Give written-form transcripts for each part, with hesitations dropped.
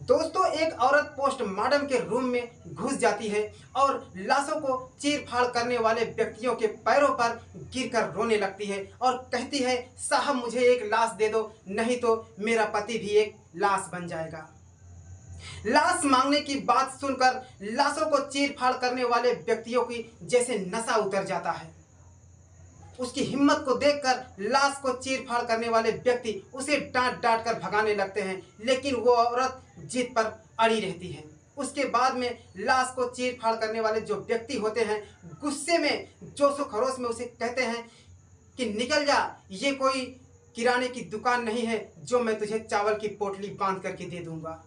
दोस्तों, एक औरत पोस्टमार्टम के रूम में घुस जाती है और लाशों को चीर फाड़ करने वाले व्यक्तियों के पैरों पर गिरकर रोने लगती है और कहती है, साहब मुझे एक लाश दे दो, नहीं तो मेरा पति भी एक लाश बन जाएगा। लाश मांगने की बात सुनकर लाशों को चीर फाड़ करने वाले व्यक्तियों की जैसे नशा उतर जाता है। उसकी हिम्मत को देखकर लाश को चीर फाड़ करने वाले व्यक्ति उसे डांट डांट कर भगाने लगते हैं, लेकिन वो औरत जिद पर अड़ी रहती है। उसके बाद में लाश को चीर फाड़ करने वाले जो व्यक्ति होते हैं गुस्से में जोशो खरोश में उसे कहते हैं कि निकल जा, ये कोई किराने की दुकान नहीं है जो मैं तुझे चावल की पोटली बांध करके दे दूंगा।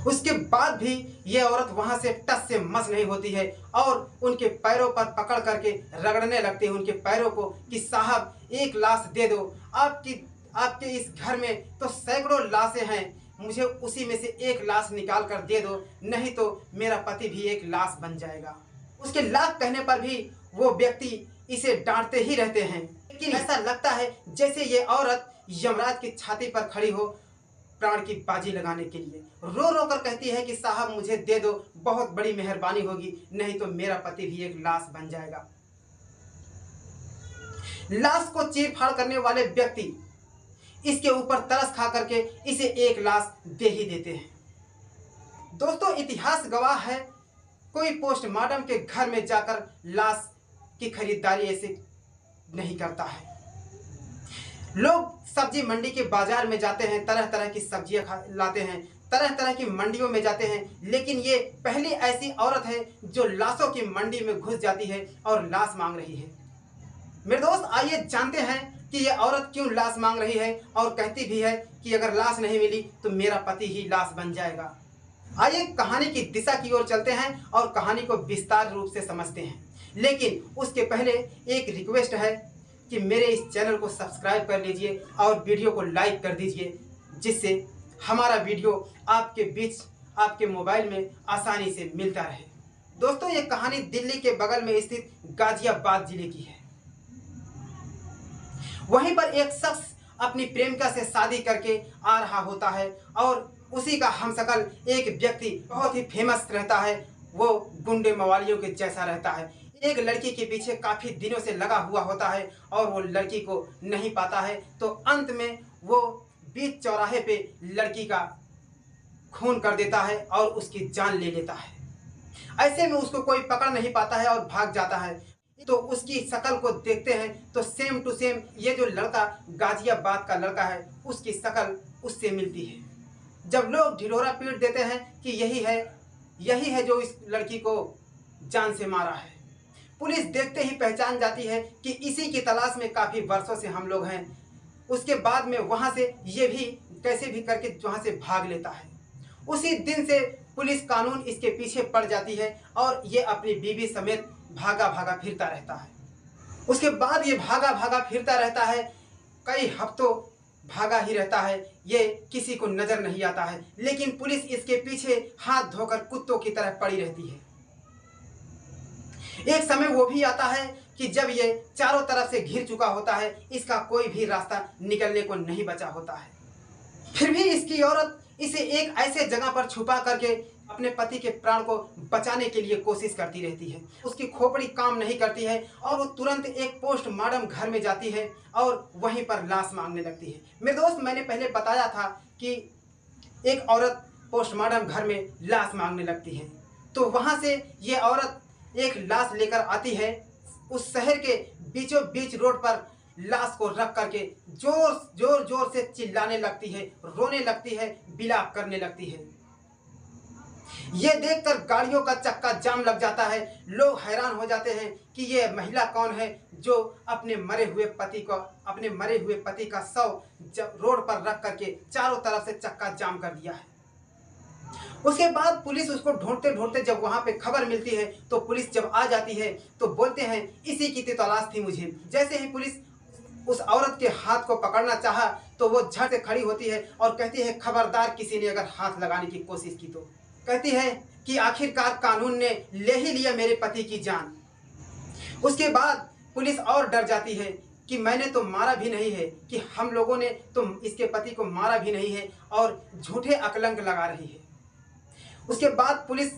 उसके बाद भी ये औरत वहां से टस से मस नहीं होती है और उनके पैरों पर पकड़ करके रगड़ने लगती है उनके पैरों को कि साहब एक लाश दे दो, आपके इस घर में तो सैकड़ों लाशें हैं, मुझे उसी में से एक लाश निकाल कर दे दो, नहीं तो मेरा पति भी एक लाश बन जाएगा। उसके लाख कहने पर भी वो व्यक्ति इसे डांटते ही रहते हैं, लेकिन ऐसा लगता है जैसे ये औरत यमराज की छाती पर खड़ी हो प्राण की बाजी लगाने के लिए। रो रो कर कहती है कि साहब मुझे दे दो, बहुत बड़ी मेहरबानी होगी, नहीं तो मेरा पति भी एक लाश बन जाएगा। लाश को चीर फाड़ करने वाले व्यक्ति इसके ऊपर तरस खा करके इसे एक लाश दे ही देते हैं। दोस्तों, इतिहास गवाह है, कोई पोस्टमार्टम के घर में जाकर लाश की खरीदारी ऐसे नहीं करता है। लोग सब्जी मंडी के बाजार में जाते हैं, तरह तरह की सब्जियां लाते हैं, तरह तरह की मंडियों में जाते हैं, लेकिन ये पहली ऐसी औरत है जो लाशों की मंडी में घुस जाती है और लाश मांग रही है। मेरे दोस्त, आइए जानते हैं कि ये औरत क्यों लाश मांग रही है और कहती भी है कि अगर लाश नहीं मिली तो मेरा पति ही लाश बन जाएगा। आइए कहानी की दिशा की ओर चलते हैं और कहानी को विस्तार रूप से समझते हैं, लेकिन उसके पहले एक रिक्वेस्ट है कि मेरे इस चैनल को सब्सक्राइब कर लीजिए और वीडियो को लाइक कर दीजिए, जिससे हमारा वीडियो आपके बीच आपके मोबाइल में आसानी से मिलता रहे। दोस्तों, ये कहानी दिल्ली के बगल में स्थित गाजियाबाद जिले की है। वहीं पर एक शख्स अपनी प्रेमिका से शादी करके आ रहा होता है और उसी का हमशक्ल एक व्यक्ति बहुत ही फेमस रहता है। वो गुंडे मवालियों के जैसा रहता है, एक लड़की के पीछे काफी दिनों से लगा हुआ होता है और वो लड़की को नहीं पाता है, तो अंत में वो बीच चौराहे पे लड़की का खून कर देता है और उसकी जान ले लेता है। ऐसे में उसको कोई पकड़ नहीं पाता है और भाग जाता है। तो उसकी शक्ल को देखते हैं तो सेम टू सेम ये जो लड़का गाजियाबाद का लड़का है उसकी शक्ल उससे मिलती है। जब लोग ढिढोरा पीट देते हैं कि यही है जो इस लड़की को जान से मारा है, पुलिस देखते ही पहचान जाती है कि इसी की तलाश में काफ़ी वर्षों से हम लोग हैं। उसके बाद में वहाँ से ये भी कैसे भी करके वहाँ से भाग लेता है। उसी दिन से पुलिस कानून इसके पीछे पड़ जाती है और ये अपनी बीवी समेत भागा भागा फिरता रहता है। उसके बाद ये भागा भागा फिरता रहता है, कई हफ्तों भागा ही रहता है, ये किसी को नज़र नहीं आता है, लेकिन पुलिस इसके पीछे हाथ धोकर कुत्तों की तरह पड़ी रहती है। एक समय वो भी आता है कि जब ये चारों तरफ से घिर चुका होता है, इसका कोई भी रास्ता निकलने को नहीं बचा होता है। फिर भी इसकी औरत इसे एक ऐसे जगह पर छुपा करके अपने पति के प्राण को बचाने के लिए कोशिश करती रहती है। उसकी खोपड़ी काम नहीं करती है और वो तुरंत एक पोस्टमार्टम घर में जाती है और वहीं पर लाश मांगने लगती है। मेरे दोस्त, मैंने पहले बताया था कि एक औरत पोस्टमार्टम घर में लाश मांगने लगती है, तो वहाँ से ये औरत एक लाश लेकर आती है। उस शहर के बीचों बीच रोड पर लाश को रख करके जोर जोर से चिल्लाने लगती है, रोने लगती है, बिलाप करने लगती है। ये देखकर गाड़ियों का चक्का जाम लग जाता है। लोग हैरान हो जाते हैं कि ये महिला कौन है जो अपने मरे हुए पति का शव रोड पर रख करके चारों तरफ से चक्का जाम कर दिया है। उसके बाद पुलिस उसको ढूंढते ढूंढते जब वहाँ पे खबर मिलती है तो पुलिस जब आ जाती है तो बोलते हैं इसी की तलाश थी मुझे। जैसे ही पुलिस उस औरत के हाथ को पकड़ना चाहा तो वो झट से खड़ी होती है और कहती है, खबरदार किसी ने अगर हाथ लगाने की कोशिश की तो। कहती है कि आखिरकार कानून ने ले ही लिया मेरे पति की जान। उसके बाद पुलिस और डर जाती है कि मैंने तो मारा भी नहीं है, कि हम लोगों ने तो इसके पति को मारा भी नहीं है, और झूठे अकलंक लगा रही है। उसके बाद पुलिस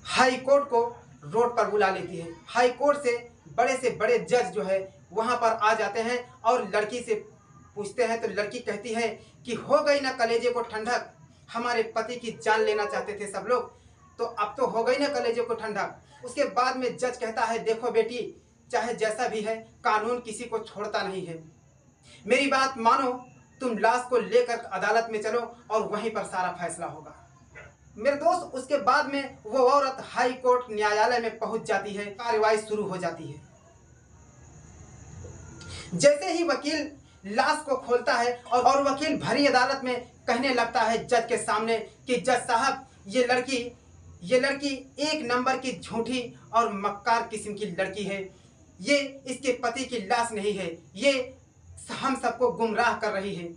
हाई कोर्ट को रोड पर बुला लेती है। हाई कोर्ट से बड़े जज जो है वहाँ पर आ जाते हैं और लड़की से पूछते हैं, तो लड़की कहती है कि हो गई ना कलेजे को ठंडक, हमारे पति की जान लेना चाहते थे सब लोग, तो अब तो हो गई ना कलेजे को ठंडक। उसके बाद में जज कहता है, देखो बेटी, चाहे जैसा भी है, कानून किसी को छोड़ता नहीं है, मेरी बात मानो, तुम लाश को लेकर अदालत में चलो और वहीं पर सारा फैसला होगा। मेरे दोस्त, उसके बाद में वो औरत हाई कोर्ट न्यायालय में पहुंच जाती है, कार्रवाई शुरू हो जाती है। जैसे ही वकील लाश को खोलता है और वकील भरी अदालत में कहने लगता है जज के सामने कि जज साहब, ये लड़की एक नंबर की झूठी और मक्कार किस्म की लड़की है, ये इसके पति की लाश नहीं है, ये हम सबको गुमराह कर रही है,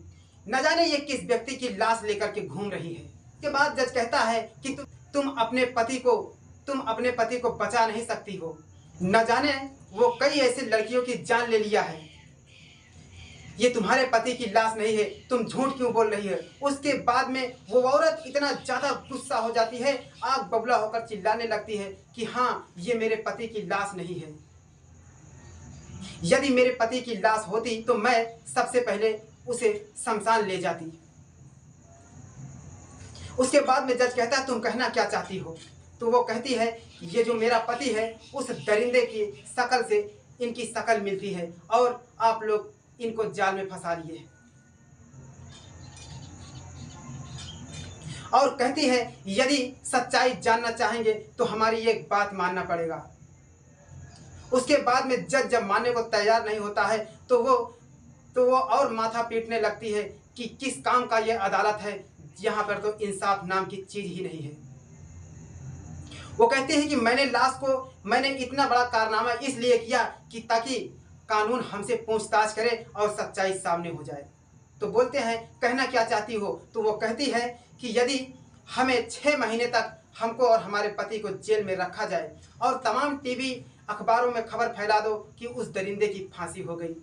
न जाने ये किस व्यक्ति की लाश लेकर के घूम रही है। के बाद जज कहता है कि तुम अपने पति को बचा नहीं सकती हो, न जाने वो कई ऐसी लड़कियों की जान ले लिया है, ये तुम्हारे पति की लाश नहीं है, तुम झूठ क्यों बोल रही है। उसके बाद में वो औरत इतना ज़्यादा गुस्सा हो जाती है, आग बबूला होकर चिल्लाने लगती है कि हाँ, ये मेरे पति की लाश नहीं है, यदि मेरे पति की लाश होती तो मैं सबसे पहले उसे शमशान ले जाती। उसके बाद में जज कहता है, तुम कहना क्या चाहती हो। तो वो कहती है, ये जो मेरा पति है, उस दरिंदे की शक्ल से इनकी शक्ल मिलती है और आप लोग इनको जाल में फंसा लिए। और कहती है, यदि सच्चाई जानना चाहेंगे तो हमारी एक बात मानना पड़ेगा। उसके बाद में जज जब मानने को तैयार नहीं होता है तो वो और माथा पीटने लगती है कि किस काम का ये अदालत है, यहाँ पर तो इंसाफ नाम की चीज ही नहीं है। वो कहते हैं कि मैंने इतना बड़ा कारनामा इसलिए किया कि ताकि कानून हमसे पूछताछ करे और सच्चाई सामने हो जाए। तो बोलते हैं, कहना क्या चाहती हो। तो वो कहती है कि यदि हमें 6 महीने तक हमको और हमारे पति को जेल में रखा जाए और तमाम टीवी अखबारों में खबर फैला दो कि उस दरिंदे की फांसी हो गई,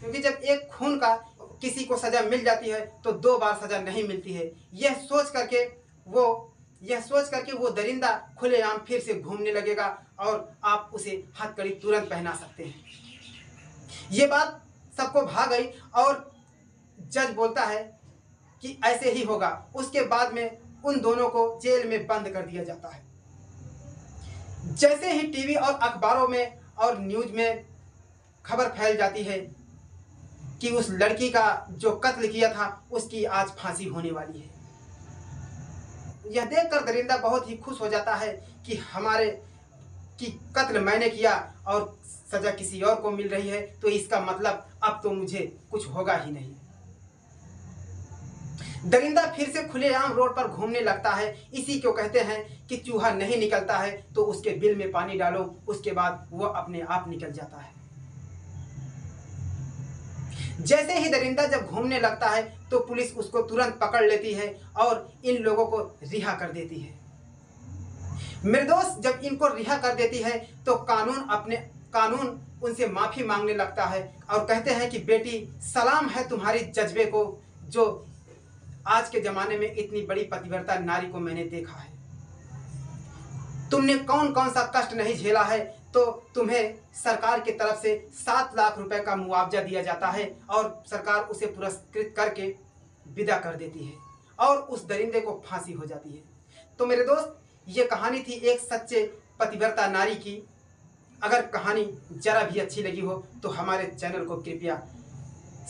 क्योंकि जब एक खून का किसी को सज़ा मिल जाती है तो 2 बार सज़ा नहीं मिलती है। यह सोच करके वो दरिंदा खुलेआम फिर से घूमने लगेगा और आप उसे हथकड़ी तुरंत पहना सकते हैं। ये बात सबको भा गई और जज बोलता है कि ऐसे ही होगा। उसके बाद में उन दोनों को जेल में बंद कर दिया जाता है। जैसे ही टीवी और अखबारों में और न्यूज में खबर फैल जाती है कि उस लड़की का जो कत्ल किया था उसकी आज फांसी होने वाली है, यह देखकर दरिंदा बहुत ही खुश हो जाता है कि कत्ल मैंने किया और सजा किसी और को मिल रही है, तो इसका मतलब अब तो मुझे कुछ होगा ही नहीं। दरिंदा फिर से खुलेआम रोड पर घूमने लगता है। इसी को कहते हैं कि चूहा नहीं निकलता है तो उसके बिल में पानी डालो, उसके बाद वो अपने आप निकल जाता है। जैसे ही दरिंदा जब घूमने लगता है तो पुलिस उसको तुरंत पकड़ लेती है और इन लोगों को रिहा कर देती है। मेरे दोस्त, जब इनको रिहा कर देती है तो कानून उनसे माफ़ी मांगने लगता है और कहते हैं कि बेटी, सलाम है तुम्हारी जज्बे को, जो आज के ज़माने में इतनी बड़ी पतिव्रता नारी को मैंने देखा है। तुमने कौन कौन सा कष्ट नहीं झेला है, तो तुम्हें सरकार की तरफ से 7 लाख रुपए का मुआवजा दिया जाता है और सरकार उसे पुरस्कृत करके विदा कर देती है और उस दरिंदे को फांसी हो जाती है। तो मेरे दोस्त, ये कहानी थी एक सच्चे पतिव्रता नारी की। अगर कहानी जरा भी अच्छी लगी हो तो हमारे चैनल को कृपया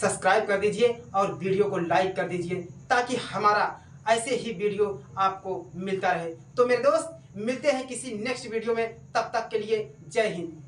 सब्सक्राइब कर दीजिए और वीडियो को लाइक कर दीजिए ताकि हमारा ऐसे ही वीडियो आपको मिलता रहे। तो मेरे दोस्त, मिलते हैं किसी नेक्स्ट वीडियो में, तब तक के लिए जय हिंद।